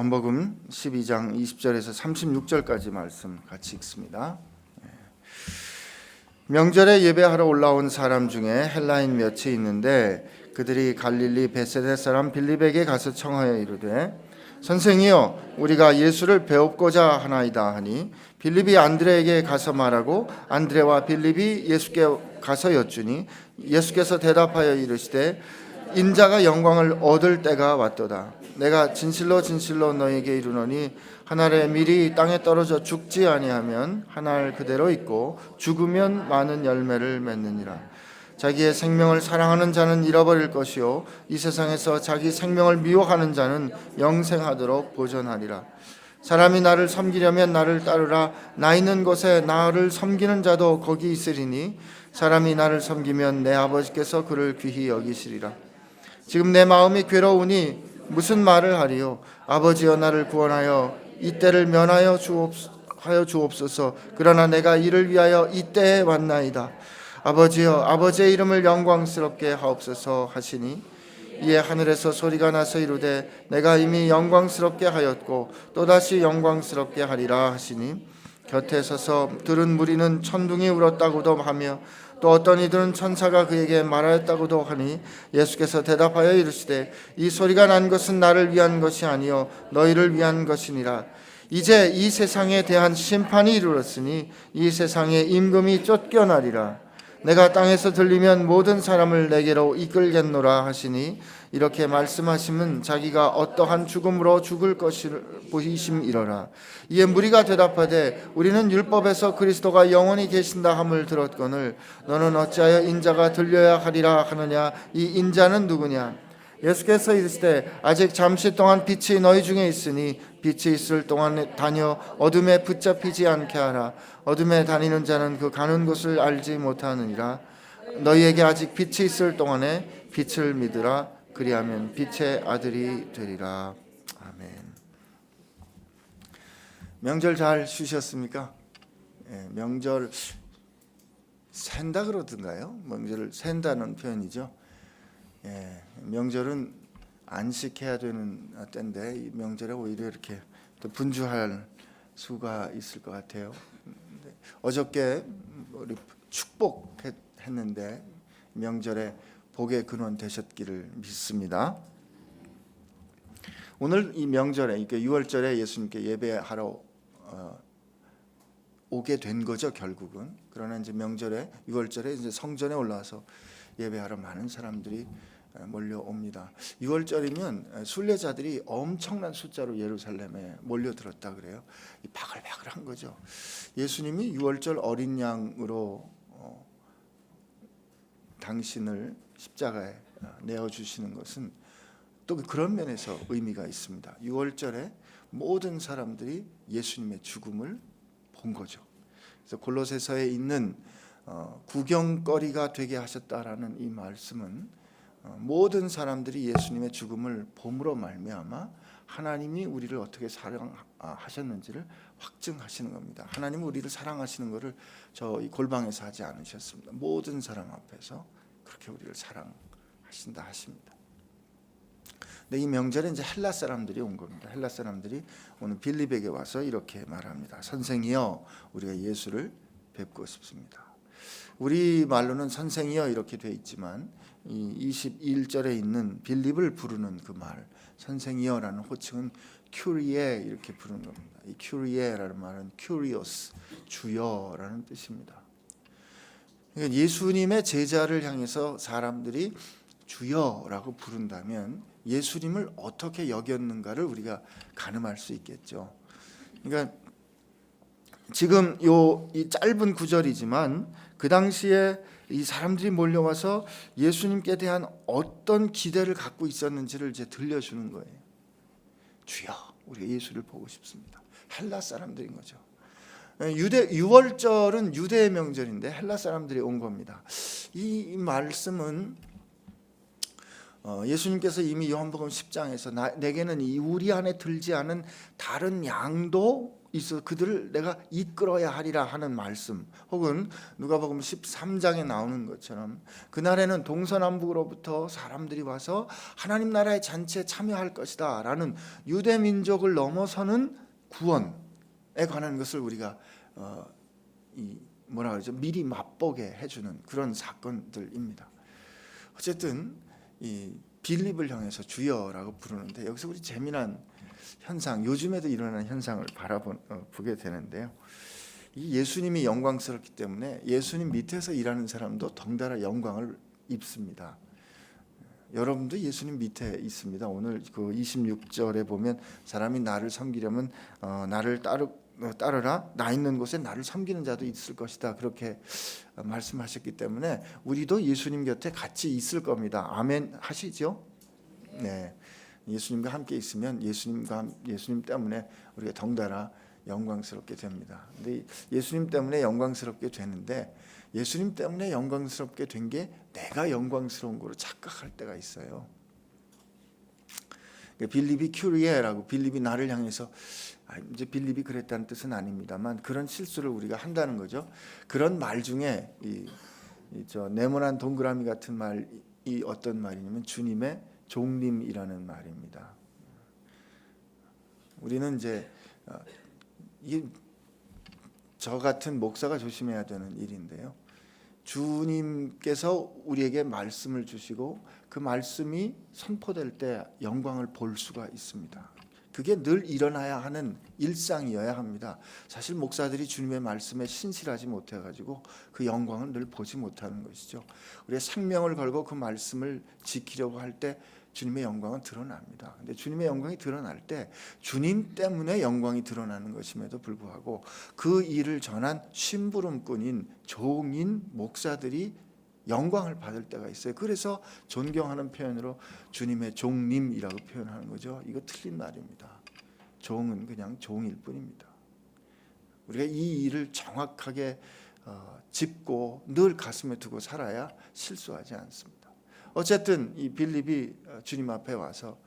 요한복음 12장 20절에서 36절까지 말씀 같이 읽습니다. 명절에 예배하러 올라온 사람 중에 헬라인 몇이 있는데 그들이 갈릴리 베세다 사람 빌립에게 가서 청하여 이르되 선생이여 우리가 예수를 배웁고자 하나이다 하니 빌립이 안드레에게 가서 말하고 안드레와 빌립이 예수께 가서 여쭈니 예수께서 대답하여 이르시되 인자가 영광을 얻을 때가 왔도다. 내가 진실로 진실로 너희에게 이르노니 한 알의 밀이 땅에 떨어져 죽지 아니하면 한 알 그대로 있고 죽으면 많은 열매를 맺느니라. 자기의 생명을 사랑하는 자는 잃어버릴 것이요 이 세상에서 자기 생명을 미워하는 자는 영생하도록 보존하리라. 사람이 나를 섬기려면 나를 따르라. 나 있는 곳에 나를 섬기는 자도 거기 있으리니 사람이 나를 섬기면 내 아버지께서 그를 귀히 여기시리라. 지금 내 마음이 괴로우니 무슨 말을 하리요? 아버지여 나를 구원하여 이때를 면하여 주옵소서. 그러나 내가 이를 위하여 이때에 왔나이다. 아버지여 아버지의 이름을 영광스럽게 하옵소서 하시니 이에 하늘에서 소리가 나서 이르되 내가 이미 영광스럽게 하였고 또다시 영광스럽게 하리라 하시니 곁에 서서 들은 무리는 천둥이 울었다고도 하며 또 어떤 이들은 천사가 그에게 말하였다고도 하니 예수께서 대답하여 이르시되 이 소리가 난 것은 나를 위한 것이 아니요 너희를 위한 것이니라. 이제 이 세상에 대한 심판이 이르렀으니 이 세상의 임금이 쫓겨나리라. 내가 땅에서 들리면 모든 사람을 내게로 이끌겠노라 하시니 이렇게 말씀하심은 자기가 어떠한 죽음으로 죽을 것을 보이심이로라. 이에 무리가 대답하되 우리는 율법에서 그리스도가 영원히 계신다 함을 들었거늘 너는 어찌하여 인자가 들려야 하리라 하느냐. 이 인자는 누구냐? 예수께서 이르시되 아직 잠시 동안 빛이 너희 중에 있으니 빛이 있을 동안 다녀 어둠에 붙잡히지 않게 하라. 어둠에 다니는 자는 그 가는 곳을 알지 못하느니라. 너희에게 아직 빛이 있을 동안에 빛을 믿으라. 그리하면 빛의 아들이 되리라. 아멘. 명절 잘 쉬셨습니까? 명절 샌다 그러던가요? 명절을 샌다는 표현이죠. 명절은 안식해야 되는 때인데 이 명절에 오히려 이렇게 또 분주할 수가 있을 것 같아요. 어저께 우리 축복했는데 명절에 복의 근원 되셨기를 믿습니다. 오늘 이 명절에 그러니까 6월절에 예수님께 예배하러 오게 된 거죠 결국은. 그러나 이제 명절에 6월절에 이제 성전에 올라와서 예배하러 많은 사람들이 몰려옵니다. 6월절이면 순례자들이 엄청난 숫자로 예루살렘에 몰려들었다 그래요. 바글바글한 거죠. 예수님이 6월절 어린 양으로 당신을 십자가에 내어주시는 것은 또 그런 면에서 의미가 있습니다. 6월절에 모든 사람들이 예수님의 죽음을 본 거죠. 그래서 골로새서에 있는 구경거리가 되게 하셨다라는 이 말씀은 모든 사람들이 예수님의 죽음을 봄으로 말미암아 하나님이 우리를 어떻게 사랑하셨는지를 확증하시는 겁니다. 하나님은 우리를 사랑하시는 것을 저 골방에서 하지 않으셨습니다. 모든 사람 앞에서 그렇게 우리를 사랑하신다 하십니다. 근데 이 명절에 이제 헬라 사람들이 온 겁니다. 헬라 사람들이 오늘 빌립에게 와서 이렇게 말합니다. 선생이여 우리가 예수를 뵙고 싶습니다. 우리 말로는 선생이여 이렇게 돼 있지만 이 21절에 있는 빌립을 부르는 그 말 선생이여라는 호칭은 큐리에 이렇게 부르는 겁니다. 이 큐리에라는 말은 큐리오스 주여라는 뜻입니다. 그러니까 예수님의 제자를 향해서 사람들이 주여라고 부른다면 예수님을 어떻게 여겼는가를 우리가 가늠할 수 있겠죠. 그러니까 지금 이 짧은 구절이지만 그 당시에 이 사람들이 몰려와서 예수님께 대한 어떤 기대를 갖고 있었는지를 이제 들려주는 거예요. 주여, 우리가 예수를 보고 싶습니다. 헬라 사람들인 거죠. 6월절은 유대의 명절인데 헬라 사람들이 온 겁니다. 이 말씀은 예수님께서 이미 요한복음 10장에서 내게는 이 우리 안에 들지 않은 다른 양도 있어 그들을 내가 이끌어야 하리라 하는 말씀, 혹은 누가복음 13장에 나오는 것처럼 그날에는 동서남북으로부터 사람들이 와서 하나님 나라의 잔치에 참여할 것이다 라는 유대 민족을 넘어서는 구원에 관한 것을 우리가 뭐라 그러죠? 미리 맛보게 해주는 그런 사건들입니다. 어쨌든 이 빌립을 향해서 주여라고 부르는데, 여기서 우리 재미난 현상, 요즘에도 일어나는 현상을 보게 되는데요. 이 예수님이 영광스럽기 때문에 예수님 밑에서 일하는 사람도 덩달아 영광을 입습니다. 여러분도 예수님 밑에 있습니다. 오늘 그 26절에 보면 사람이 나를 섬기려면 나를 따르라, 나 있는 곳에 나를 섬기는 자도 있을 것이다, 그렇게 말씀하셨기 때문에 우리도 예수님 곁에 같이 있을 겁니다. 아멘 하시죠? 네, 예수님과 함께 있으면 예수님 때문에 우리가 덩달아 영광스럽게 됩니다. 근데 예수님 때문에 영광스럽게 되는데, 예수님 때문에 영광스럽게 된 게 내가 영광스러운 거로 착각할 때가 있어요. 빌립이 큐리에라고, 빌립이 나를 향해서, 이제 빌립이 그랬다는 뜻은 아닙니다만 그런 실수를 우리가 한다는 거죠. 그런 말 중에 저 네모난 동그라미 같은 말이 어떤 말이냐면 주님의 종님이라는 말입니다. 우리는 이제 저 같은 목사가 조심해야 되는 일인데요. 주님께서 우리에게 말씀을 주시고 그 말씀이 선포될 때 영광을 볼 수가 있습니다. 그게 늘 일어나야 하는 일상이어야 합니다. 사실 목사들이 주님의 말씀에 신실하지 못해가지고 그 영광을 늘 보지 못하는 것이죠. 우리의 생명을 걸고 그 말씀을 지키려고 할 때 주님의 영광은 드러납니다. 근데 주님의 영광이 드러날 때 주님 때문에 영광이 드러나는 것임에도 불구하고 그 일을 전한 심부름꾼인 종인 목사들이 영광을 받을 때가 있어요. 그래서 존경하는 표현으로 주님의 종님이라고 표현하는 거죠. 이거 틀린 말입니다. 종은 그냥 종일 뿐입니다. 우리가 이 일을 정확하게 짚고 늘 가슴에 두고 살아야 실수하지 않습니다. 어쨌든 이 빌립이 주님 앞에 와서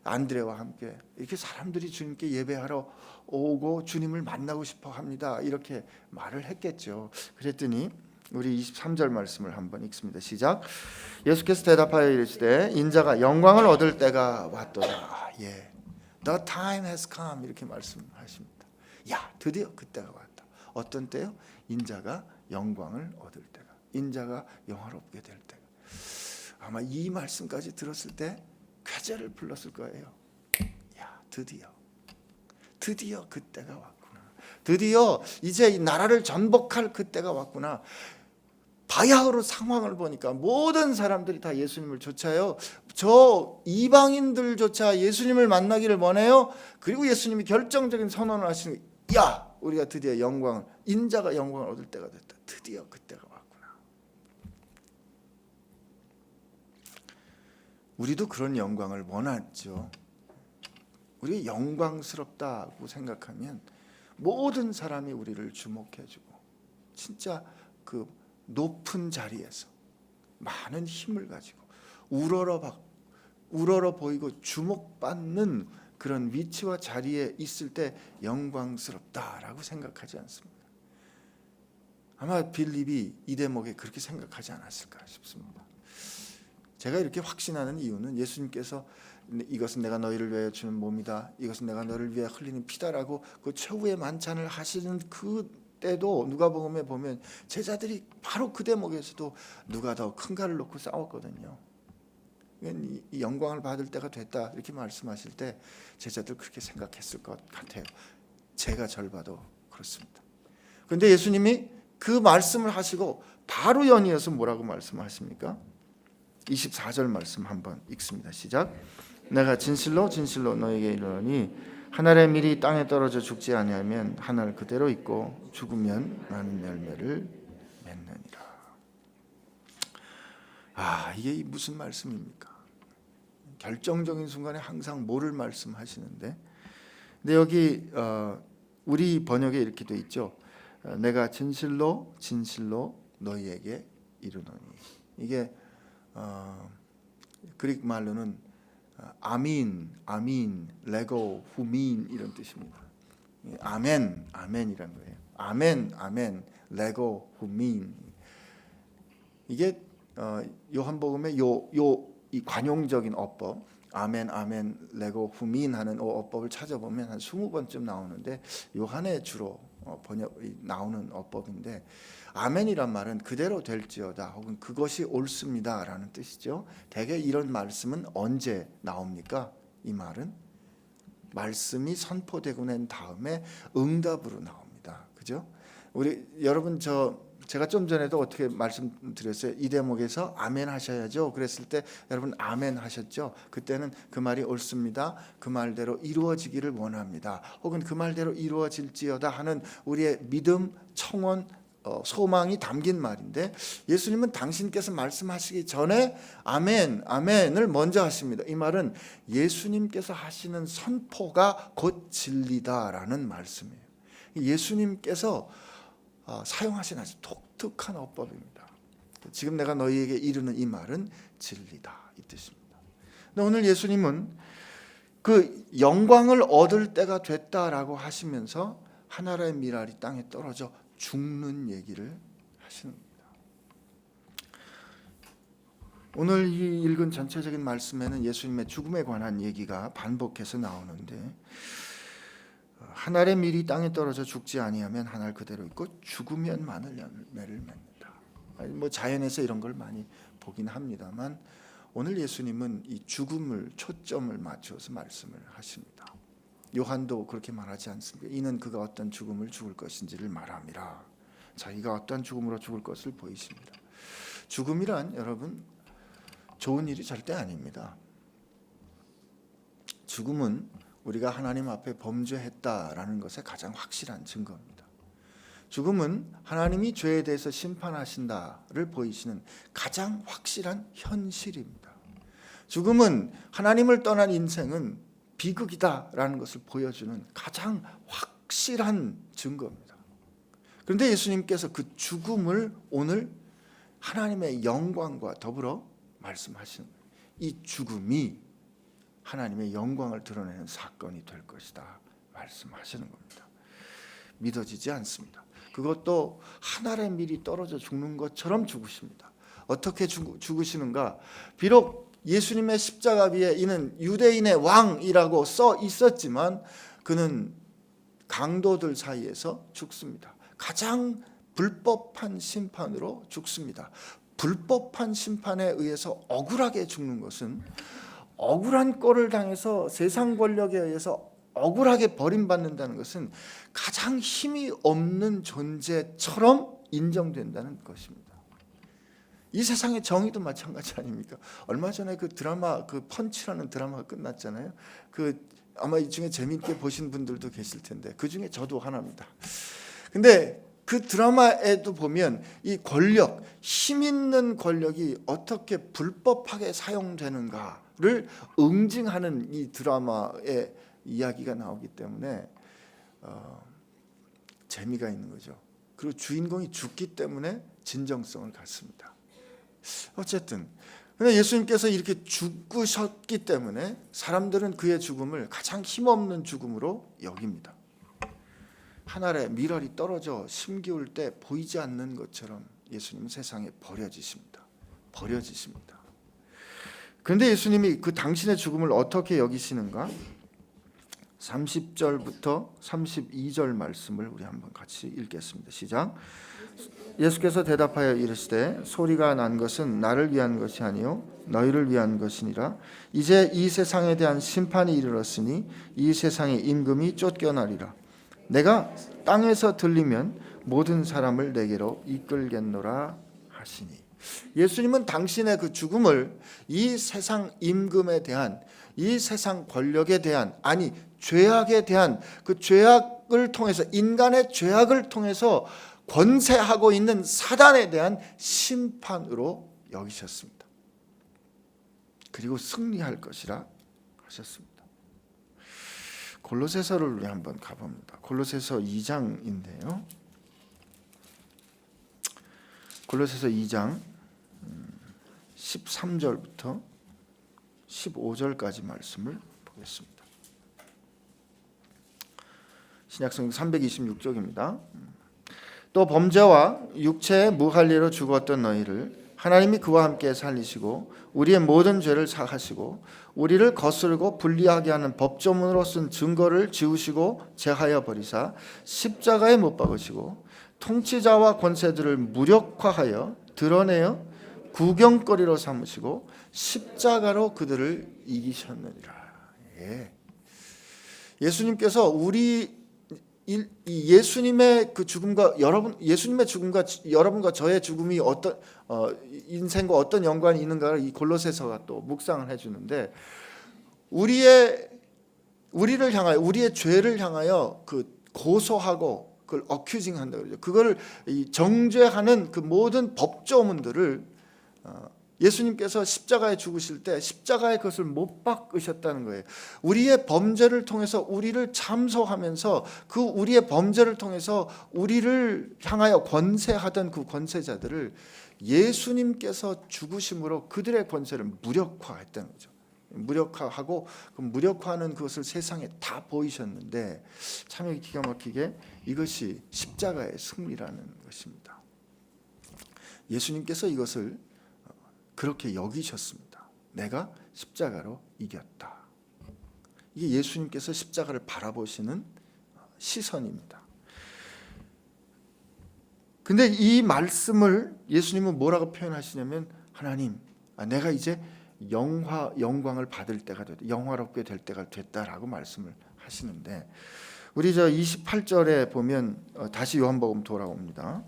안드레와 함께 이렇게 사람들이 주님께 예배하러 오고 주님을 만나고 싶어 합니다, 이렇게 말을 했겠죠. 그랬더니 우리 23절 말씀을 한번 읽습니다. 시작. 예수께서 대답하여 이르시되 인자가 영광을 얻을 때가 왔도다. 예, The time has come, 이렇게 말씀하십니다. 야, 드디어 그때가 왔다. 어떤 때요? 인자가 영광을 얻을 때가, 인자가 영화롭게 될 때가. 아마 이 말씀까지 들었을 때 쾌재를 불렀을 거예요. 야, 드디어 그때가 왔구나. 드디어 이제 이 나라를 전복할 그때가 왔구나. 바야흐로 상황을 보니까 모든 사람들이 다 예수님을 좇아요. 저 이방인들조차 예수님을 만나기를 원해요. 그리고 예수님이 결정적인 선언을 하시는, 야, 우리가 드디어 인자가 영광을 얻을 때가 됐다. 드디어 그때가 왔구나. 우리도 그런 영광을 원하죠. 우리 영광스럽다고 생각하면 모든 사람이 우리를 주목해주고 진짜 그 높은 자리에서 많은 힘을 가지고 우러러 보이고 주목받는 그런 위치와 자리에 있을 때 영광스럽다라고 생각하지 않습니다. 아마 빌립이 이 대목에 그렇게 생각하지 않았을까 싶습니다. 제가 이렇게 확신하는 이유는 예수님께서 이것은 내가 너희를 위하여 주는 몸이다, 이것은 내가 너를 위해 흘리는 피다라고 그 최후의 만찬을 하시는 그때도 누가복음에 보면 제자들이 바로 그 대목에서도 누가 더 큰 칼을 놓고 싸웠거든요. 이 영광을 받을 때가 됐다 이렇게 말씀하실 때 제자들 그렇게 생각했을 것 같아요. 제가 절 봐도 그렇습니다. 그런데 예수님이 그 말씀을 하시고 바로 연이어서 뭐라고 말씀하십니까? 24절 말씀 한번 읽습니다. 시작. 내가 진실로 진실로 너에게 이르노니 한 알의 밀이 땅에 떨어져 죽지 아니하면 한 알 그대로 있고 죽으면 많은 열매를 맺느니라. 이게 무슨 말씀입니까? 결정적인 순간에 항상 뭐를 말씀하시는데, 근데 여기 우리 번역에 이렇게 돼 있죠. 내가 진실로 진실로 너희에게 이르노니. 이게 그릭 말로는 아민, 레고, 후민 이런 뜻입니다. 아멘, 아멘이란 거예요. 아멘, 아멘, 레고 후민. 이게 요한복음의 이 관용적인 어법, 아멘, 아멘, 레고 후민 하는 어법을 찾아보면 한 20번쯤 나오는데 요한에 주로 나오는 어법인데, 아멘이란 말은 그대로 될지어다 혹은 그것이 옳습니다라는 뜻이죠. 대개 이런 말씀은 언제 나옵니까? 이 말은 말씀이 선포되고 난 다음에 응답으로 나옵니다. 그죠? 우리 여러분 제가 좀 전에도 어떻게 말씀드렸어요? 이 대목에서 아멘 하셔야죠. 그랬을 때 여러분 아멘 하셨죠? 그때는 그 말이 옳습니다. 그 말대로 이루어지기를 원합니다. 혹은 그 말대로 이루어질지어다 하는 우리의 믿음, 청원, 소망이 담긴 말인데, 예수님은 당신께서 말씀하시기 전에 아멘, 아멘을 먼저 하십니다. 이 말은 예수님께서 하시는 선포가 곧 진리다라는 말씀이에요. 예수님께서 사용하신 아주 독특한 어법입니다. 지금 내가 너희에게 이르는 이 말은 진리다, 이 뜻입니다. 근데 오늘 예수님은 그 영광을 얻을 때가 됐다라고 하시면서 하나라의 미랄이 땅에 떨어져 죽는 얘기를 하시는 겁니다. 오늘 이 읽은 전체적인 말씀에는 예수님의 죽음에 관한 얘기가 반복해서 나오는데, 한 알의 밀이 땅에 떨어져 죽지 아니하면 한 알 그대로 있고 죽으면 많은 열매를 맺는다. 자연에서 이런 걸 많이 보긴 합니다만, 오늘 예수님은 이 죽음을 초점을 맞춰서 말씀을 하십니다. 요한도 그렇게 말하지 않습니까? 이는 그가 어떤 죽음을 죽을 것인지를 말함이라. 자기가 어떤 죽음으로 죽을 것을 보이십니다. 죽음이란 여러분 좋은 일이 절대 아닙니다. 죽음은 우리가 하나님 앞에 범죄했다라는 것의 가장 확실한 증거입니다. 죽음은 하나님이 죄에 대해서 심판하신다를 보이시는 가장 확실한 현실입니다. 죽음은 하나님을 떠난 인생은 비극이다라는 것을 보여주는 가장 확실한 증거입니다. 그런데 예수님께서 그 죽음을 오늘 하나님의 영광과 더불어 말씀하시는 거예요. 이 죽음이 하나님의 영광을 드러내는 사건이 될 것이다 말씀하시는 겁니다. 믿어지지 않습니다. 그것도 한 알의 밀이 떨어져 죽는 것처럼 죽으십니다. 어떻게 죽으시는가? 비록 예수님의 십자가 위에 이는 유대인의 왕이라고 써 있었지만 그는 강도들 사이에서 죽습니다. 가장 불법한 심판으로 죽습니다. 불법한 심판에 의해서 억울하게 죽는 것은, 억울한 꼴을 당해서 세상 권력에 의해서 억울하게 버림받는다는 것은 가장 힘이 없는 존재처럼 인정된다는 것입니다. 이 세상의 정의도 마찬가지 아닙니까? 얼마 전에 그 드라마, 그 펀치라는 드라마가 끝났잖아요. 아마 이 중에 재미있게 보신 분들도 계실 텐데 그 중에 저도 하나입니다. 근데 그 드라마에도 보면 이 권력, 힘 있는 권력이 어떻게 불법하게 사용되는가를 응징하는 이 드라마의 이야기가 나오기 때문에 재미가 있는 거죠. 그리고 주인공이 죽기 때문에 진정성을 갖습니다. 어쨌든 근데 예수님께서 이렇게 죽으셨기 때문에 사람들은 그의 죽음을 가장 힘없는 죽음으로 여깁니다. 한 알의 밀알이 떨어져 심기울 때 보이지 않는 것처럼 예수님은 세상에 버려지십니다. 그런데 예수님이 그 당신의 죽음을 어떻게 여기시는가? 30절부터 32절 말씀을 우리 한번 같이 읽겠습니다. 시작. 예수께서 대답하여 이르시되 소리가 난 것은 나를 위한 것이 아니요 너희를 위한 것이니라. 이제 이 세상에 대한 심판이 이르렀으니 이 세상의 임금이 쫓겨나리라. 내가 땅에서 들리면 모든 사람을 내게로 이끌겠노라 하시니. 예수님은 당신의 그 죽음을 이 세상 임금에 대한, 이 세상 권력에 대한, 아니 죄악에 대한, 그 죄악을 통해서, 인간의 죄악을 통해서 권세하고 있는 사단에 대한 심판으로 여기셨습니다. 그리고 승리할 것이라 하셨습니다. 골로새서를 우리 한번 가봅니다. 골로새서 2장인데요. 골로새서 2장 13절부터 15절까지 말씀을 보겠습니다. 신약성경 326쪽입니다. 또 범죄와 육체의 무할례로 죽었던 너희를 하나님이 그와 함께 살리시고 우리의 모든 죄를 사하시고 우리를 거스르고 불리하게 하는 법조문으로 쓴 증거를 지우시고 제하여 버리사 십자가에 못 박으시고 통치자와 권세들을 무력화하여 드러내어 구경거리로 삼으시고 십자가로 그들을 이기셨느니라. 예수님께서 예수님의 그 죽음과 예수님의 죽음과 여러분과 저의 죽음이 어떤 인생과 어떤 연관이 있는가를 이 골로새서가 또 묵상을 해주는데 우리를 향하여 우리의 죄를 향하여 그 고소하고 그걸 어큐징 한다 그러죠. 그걸 정죄하는 그 모든 법조문들을 예수님께서 십자가에 죽으실 때 십자가에 그것을 못 박으셨다는 거예요. 우리의 범죄를 통해서 우리를 참소하면서 그 우리의 범죄를 통해서 우리를 향하여 권세하던 그 권세자들을 예수님께서 죽으심으로 그들의 권세를 무력화했다는 거죠. 무력화하고 그 무력화하는 그것을 세상에 다 보이셨는데 참 기가 막히게 이것이 십자가의 승리라는 것입니다. 예수님께서 이것을 그렇게 여기셨습니다. 내가 십자가로 이겼다. 이게 예수님께서 십자가를 바라보시는 시선입니다. 근데 이 말씀을 예수님은 뭐라고 표현하시냐면 하나님, 내가 이제 영광을 받을 때가 됐다. 영화롭게 될 때가 됐다라고 말씀을 하시는데 우리 28절에 보면 다시 요한복음 돌아옵니다.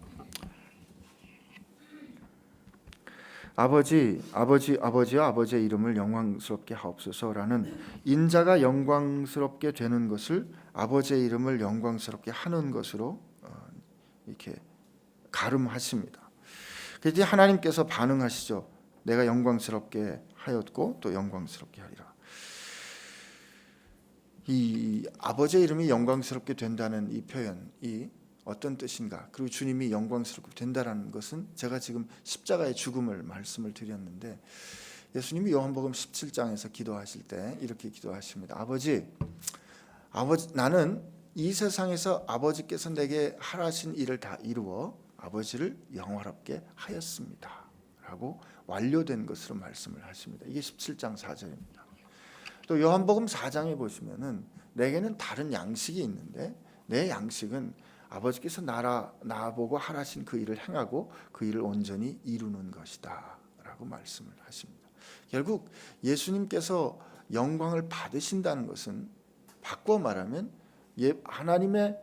아버지와 아버지의 이름을 영광스럽게 하옵소서라는 인자가 영광스럽게 되는 것을 아버지의 이름을 영광스럽게 하는 것으로 이렇게 가름하십니다. 그래서 하나님께서 반응하시죠. 내가 영광스럽게 하였고 또 영광스럽게 하리라. 이 아버지의 이름이 영광스럽게 된다는 이 표현이 어떤 뜻인가? 그리고 주님이 영광스럽게 된다라는 것은 제가 지금 십자가의 죽음을 말씀을 드렸는데 예수님이 요한복음 17장에서 기도하실 때 이렇게 기도하십니다. 아버지, 나는 이 세상에서 아버지께서 내게 하라신 일을 다 이루어 아버지를 영화롭게 하였습니다. 라고 완료된 것으로 말씀을 하십니다. 이게 17장 4절입니다. 또 요한복음 4장에 보시면은 내게는 다른 양식이 있는데 내 양식은 아버지께서 나보고 하라신 그 일을 행하고 그 일을 온전히 이루는 것이다 라고 말씀을 하십니다. 결국 예수님께서 영광을 받으신다는 것은 바꿔 말하면 하나님의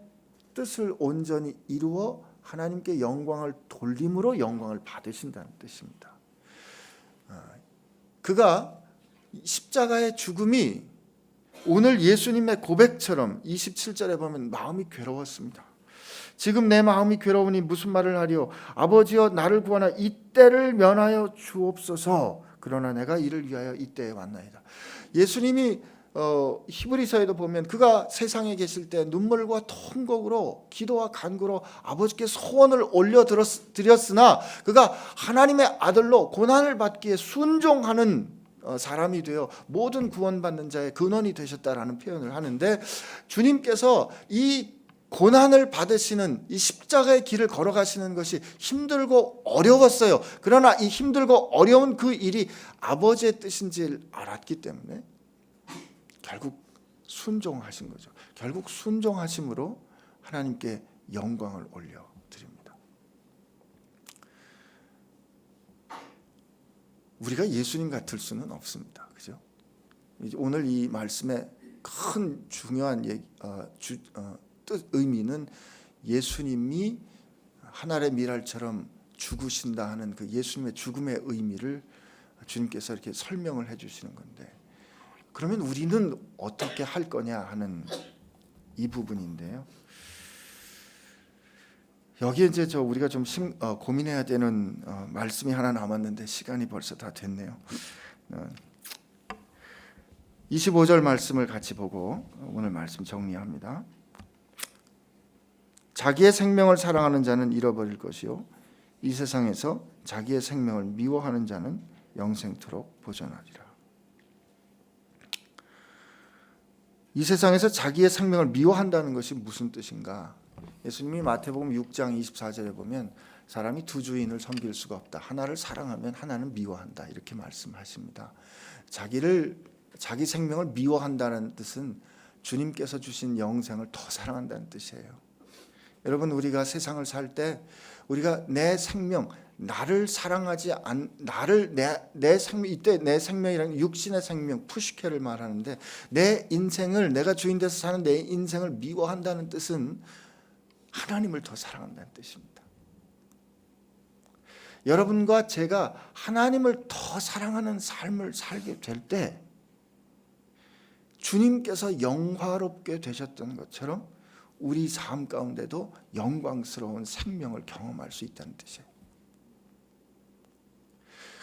뜻을 온전히 이루어 하나님께 영광을 돌림으로 영광을 받으신다는 뜻입니다. 그가 십자가의 죽음이 오늘 예수님의 고백처럼 27절에 보면 마음이 괴로웠습니다. 지금 내 마음이 괴로우니 무슨 말을 하리요? 아버지여 나를 구하나 이때를 면하여 주옵소서. 그러나 내가 이를 위하여 이때에 왔나이다. 예수님이 히브리서에도 보면 그가 세상에 계실 때 눈물과 통곡으로 기도와 간구로 아버지께 소원을 올려드렸으나 그가 하나님의 아들로 고난을 받기에 순종하는 사람이 되어 모든 구원받는 자의 근원이 되셨다라는 표현을 하는데 주님께서 이 고난을 받으시는 이 십자가의 길을 걸어가시는 것이 힘들고 어려웠어요. 그러나 이 힘들고 어려운 그 일이 아버지의 뜻인지 알았기 때문에 결국 순종하신 거죠. 결국 순종하심으로 하나님께 영광을 올려드립니다. 우리가 예수님 같을 수는 없습니다. 그죠? 오늘 이 말씀의 큰 중요한 의미는 예수님이 하늘의 미랄처럼 죽으신다 하는 그 예수님의 죽음의 의미를 주님께서 이렇게 설명을 해주시는 건데 그러면 우리는 어떻게 할 거냐 하는 이 부분인데요. 여기에 이제 우리가 좀 고민해야 되는 말씀이 하나 남았는데 시간이 벌써 다 됐네요. 25절 말씀을 같이 보고 오늘 말씀 정리합니다. 자기의 생명을 사랑하는 자는 잃어버릴 것이요 이 세상에서 자기의 생명을 미워하는 자는 영생토록 보존하리라. 이 세상에서 자기의 생명을 미워한다는 것이 무슨 뜻인가? 예수님이 마태복음 6장 24절에 보면 사람이 두 주인을 섬길 수가 없다. 하나를 사랑하면 하나는 미워한다. 이렇게 말씀하십니다. 자기 생명을 미워한다는 뜻은 주님께서 주신 영생을 더 사랑한다는 뜻이에요. 여러분, 우리가 세상을 살 때 우리가 내 생명, 나를 사랑하지 내 생명, 이때 내 생명이라는 육신의 생명, 푸시케를 말하는데, 내 인생을, 내가 주인 돼서 사는 내 인생을 미워한다는 뜻은 하나님을 더 사랑한다는 뜻입니다. 여러분과 제가 하나님을 더 사랑하는 삶을 살게 될 때 주님께서 영화롭게 되셨던 것처럼 우리 삶 가운데도 영광스러운 생명을 경험할 수 있다는 뜻이에요.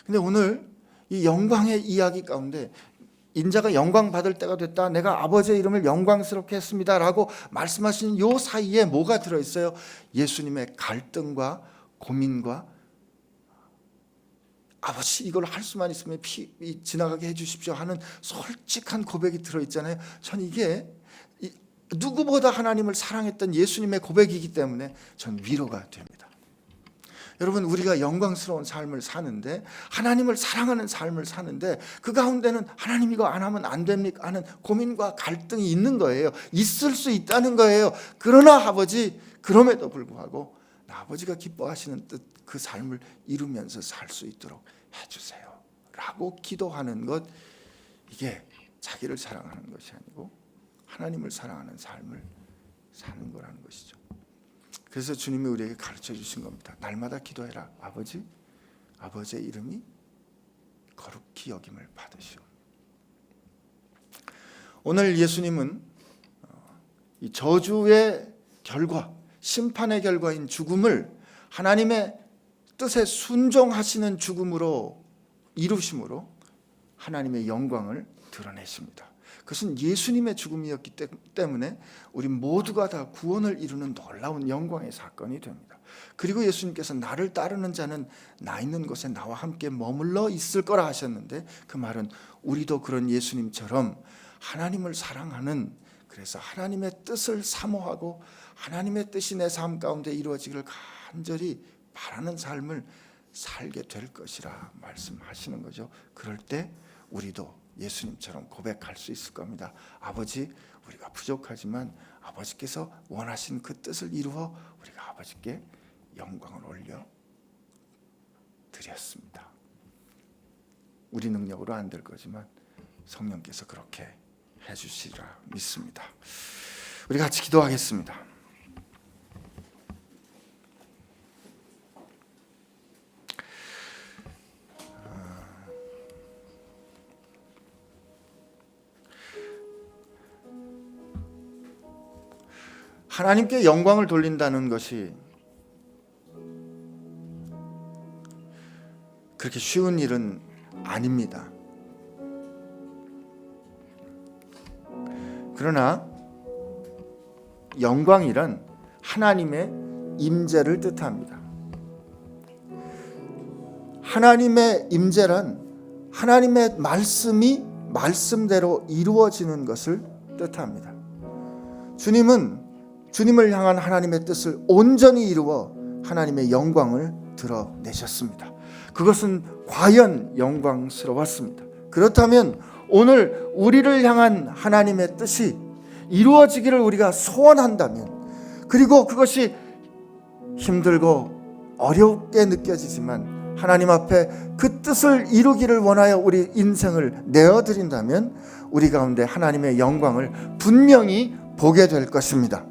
근데 오늘 이 영광의 이야기 가운데 인자가 영광 받을 때가 됐다, 내가 아버지의 이름을 영광스럽게 했습니다 라고 말씀하시는 요 사이에 뭐가 들어있어요? 예수님의 갈등과 고민과 아버지 이걸 할 수만 있으면 지나가게 해주십시오 하는 솔직한 고백이 들어있잖아요. 전 이게 누구보다 하나님을 사랑했던 예수님의 고백이기 때문에 전 위로가 됩니다. 여러분, 우리가 영광스러운 삶을 사는데, 하나님을 사랑하는 삶을 사는데 그 가운데는 하나님 이거 안 하면 안 됩니까 하는 고민과 갈등이 있는 거예요. 있을 수 있다는 거예요. 그러나 아버지, 그럼에도 불구하고 아버지가 기뻐하시는 뜻, 그 삶을 이루면서 살 수 있도록 해주세요 라고 기도하는 것, 이게 자기를 사랑하는 것이 아니고 하나님을 사랑하는 삶을 사는 거라는 것이죠. 그래서 주님이 우리에게 가르쳐 주신 겁니다. 날마다 기도해라. 아버지의 이름이 거룩히 여김을 받으시오. 오늘 예수님은 이 저주의 결과, 심판의 결과인 죽음을 하나님의 뜻에 순종하시는 죽음으로 이루심으로 하나님의 영광을 드러내십니다. 그것은 예수님의 죽음이었기 때문에 우리 모두가 다 구원을 이루는 놀라운 영광의 사건이 됩니다. 그리고 예수님께서 나를 따르는 자는 나 있는 곳에 나와 함께 머물러 있을 거라 하셨는데, 그 말은 우리도 그런 예수님처럼 하나님을 사랑하는, 그래서 하나님의 뜻을 사모하고 하나님의 뜻이 내 삶 가운데 이루어지기를 간절히 바라는 삶을 살게 될 것이라 말씀하시는 거죠. 그럴 때 우리도 예수님처럼 고백할 수 있을 겁니다. 아버지, 우리가 부족하지만 아버지께서 원하신 그 뜻을 이루어 우리가 아버지께 영광을 올려 드렸습니다. 우리 능력으로 안 될 거지만 성령께서 그렇게 해주시리라 믿습니다. 우리 같이 기도하겠습니다. 하나님께 영광을 돌린다는 것이 그렇게 쉬운 일은 아닙니다. 그러나 영광이란 하나님의 임재를 뜻합니다. 하나님의 임재란 하나님의 말씀이 말씀대로 이루어지는 것을 뜻합니다. 주님을 향한 하나님의 뜻을 온전히 이루어 하나님의 영광을 드러내셨습니다. 그것은 과연 영광스러웠습니다. 그렇다면 오늘 우리를 향한 하나님의 뜻이 이루어지기를 우리가 소원한다면, 그리고 그것이 힘들고 어렵게 느껴지지만 하나님 앞에 그 뜻을 이루기를 원하여 우리 인생을 내어드린다면 우리 가운데 하나님의 영광을 분명히 보게 될 것입니다.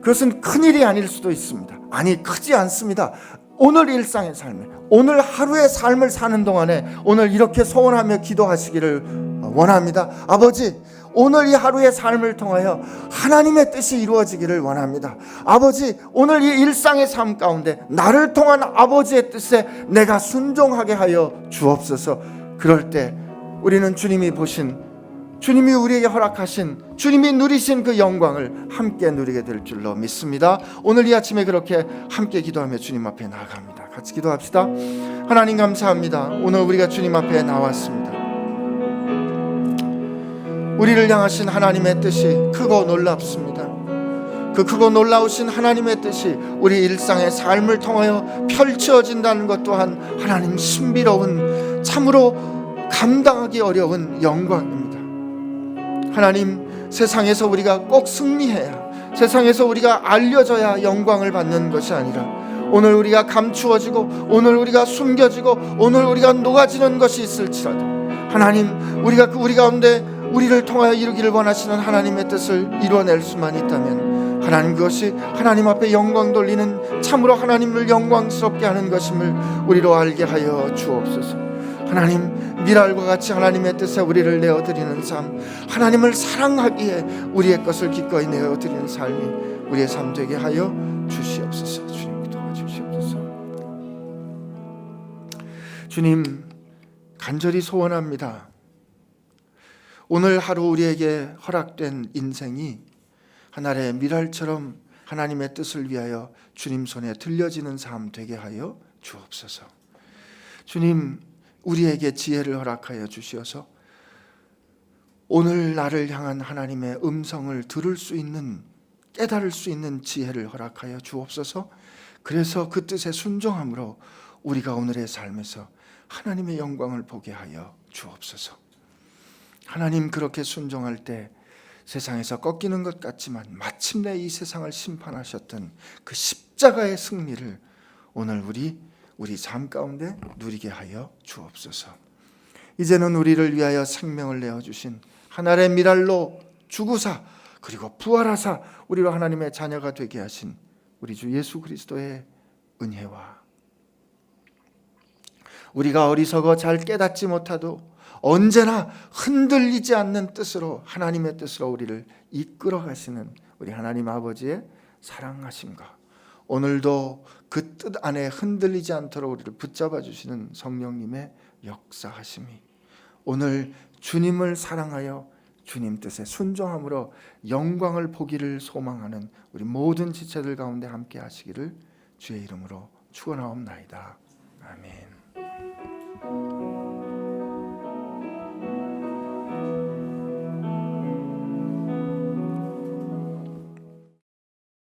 그것은 큰일이 아닐 수도 있습니다. 아니, 크지 않습니다. 오늘 일상의 삶을, 오늘 하루의 삶을 사는 동안에 오늘 이렇게 소원하며 기도하시기를 원합니다. 아버지, 오늘 이 하루의 삶을 통하여 하나님의 뜻이 이루어지기를 원합니다. 아버지, 오늘 이 일상의 삶 가운데 나를 통한 아버지의 뜻에 내가 순종하게 하여 주옵소서. 그럴 때 우리는 주님이 보신, 주님이 우리에게 허락하신, 주님이 누리신 그 영광을 함께 누리게 될 줄로 믿습니다. 오늘 이 아침에 그렇게 함께 기도하며 주님 앞에 나아갑니다. 같이 기도합시다. 하나님 감사합니다. 오늘 우리가 주님 앞에 나왔습니다. 우리를 향하신 하나님의 뜻이 크고 놀랍습니다. 그 크고 놀라우신 하나님의 뜻이 우리 일상의 삶을 통하여 펼쳐진다는 것 또한 하나님 신비로운, 참으로 감당하기 어려운 영광입니다. 하나님, 세상에서 우리가 꼭 승리해야, 세상에서 우리가 알려져야 영광을 받는 것이 아니라 오늘 우리가 감추어지고 오늘 우리가 숨겨지고 오늘 우리가 녹아지는 것이 있을지라도 하나님, 우리가 우리 가운데 우리를 통하여 이루기를 원하시는 하나님의 뜻을 이루어낼 수만 있다면 하나님, 그것이 하나님 앞에 영광 돌리는, 참으로 하나님을 영광스럽게 하는 것임을 우리로 알게 하여 주옵소서. 하나님, 미랄과 같이 하나님의 뜻에 우리를 내어드리는 삶, 하나님을 사랑하기에 우리의 것을 기꺼이 내어드리는 삶이 우리의 삶 되게 하여 주시옵소서. 주님, 도와주시옵소서. 주님, 간절히 소원합니다. 오늘 하루 우리에게 허락된 인생이 하늘의 미랄처럼 하나님의 뜻을 위하여 주님 손에 들려지는 삶 되게 하여 주옵소서. 주님, 우리에게 지혜를 허락하여 주시어서 오늘 나를 향한 하나님의 음성을 들을 수 있는, 깨달을 수 있는 지혜를 허락하여 주옵소서. 그래서 그 뜻에 순종함으로 우리가 오늘의 삶에서 하나님의 영광을 보게 하여 주옵소서. 하나님, 그렇게 순종할 때 세상에서 꺾이는 것 같지만 마침내 이 세상을 심판하셨던 그 십자가의 승리를 오늘 우리 삶 가운데 누리게 하여 주옵소서. 이제는 우리를 위하여 생명을 내어주신 하늘의 미랄로 죽으사 그리고 부활하사 우리로 하나님의 자녀가 되게 하신 우리 주 예수 그리스도의 은혜와 우리가 어리석어 잘 깨닫지 못하도 언제나 흔들리지 않는 뜻으로, 하나님의 뜻으로 우리를 이끌어 가시는 우리 하나님 아버지의 사랑하심과 오늘도 그 뜻 안에 흔들리지 않도록 우리를 붙잡아 주시는 성령님의 역사하심이 오늘 주님을 사랑하여 주님 뜻에 순종함으로 영광을 보기를 소망하는 우리 모든 지체들 가운데 함께 하시기를 주의 이름으로 축원하옵나이다. 아멘.